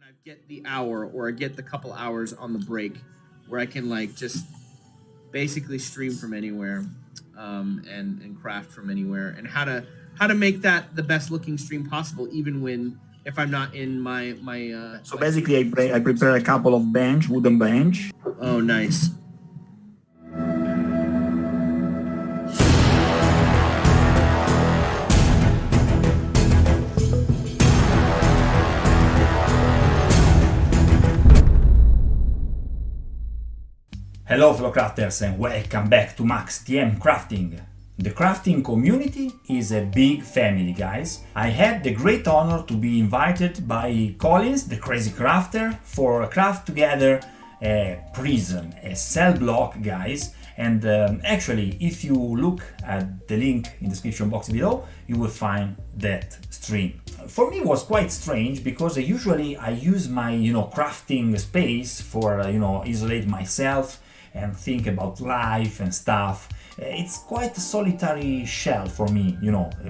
I get the hour or I get the couple hours on the break where I can like just basically stream from anywhere, and craft from anywhere, and how to make that the best looking stream possible, even when if I'm not in my So my basically, I prepare a couple of wooden bench. Oh, nice. Hello fellow crafters and welcome back to Max TM Crafting. The crafting community is a big family, guys. I had the great honor to be invited by Collins, the crazy crafter, for a craft together a prison, a cell block, guys. And actually, if you look at the link in the description box below, you will find that stream. For me, it was quite strange because usually I use my, crafting space for, isolate myself and think about life and stuff. It's quite a solitary shell for me,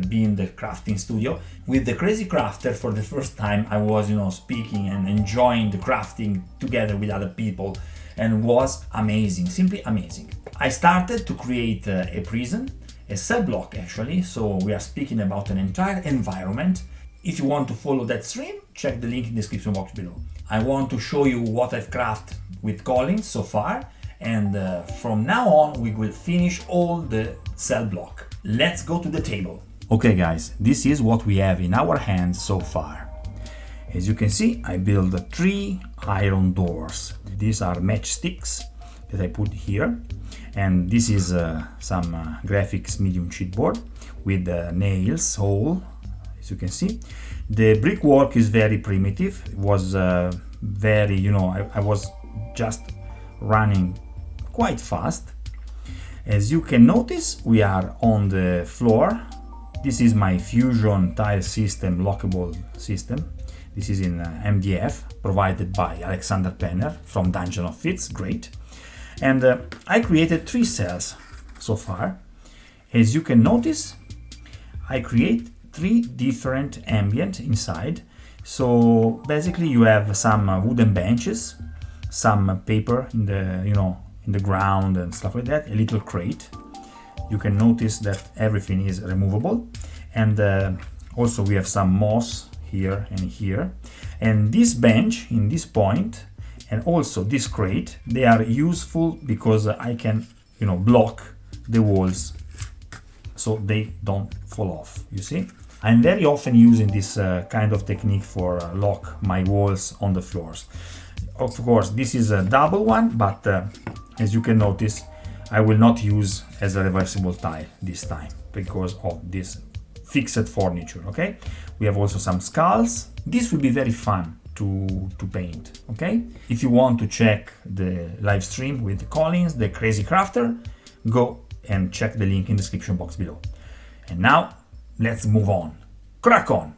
being the crafting studio. With the Crazy Crafter, for the first time, I was, speaking and enjoying the crafting together with other people, and was amazing, simply amazing. I started to create a prison, a cell block actually, so we are speaking about an entire environment. If you want to follow that stream, check the link in the description box below. I want to show you what I've crafted with Collins so far, and from now on we will finish all the cell block. Let's go to the table. Okay guys, this is what we have in our hands so far. As you can see, I built 3 iron doors. These are matchsticks that I put here, and this is some graphics medium chipboard with nails hole, as you can see. The brickwork is very primitive. It was very, I was just running quite fast. As you can notice, we are on the floor. This is my fusion tile system, lockable system. This is in MDF, provided by Alexander Penner from Dungeon of Fits, great. And I created 3 cells so far. As you can notice, I create 3 different ambient inside. So basically you have some wooden benches, some paper in the, in the ground and stuff like that, a little crate. You can notice that everything is removable. And also we have some moss here and here. And this bench in this point, and also this crate, they are useful because I can, block the walls so they don't fall off, you see? I'm very often using this kind of technique for lock my walls on the floors. Of course, this is a double one, but as you can notice, I will not use as a reversible tile this time because of this fixed furniture, okay? We have also some skulls. This will be very fun to paint, okay? If you want to check the live stream with Collins, the Crazy Crafter, go and check the link in the description box below. And now, let's move on. Crack on!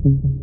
you.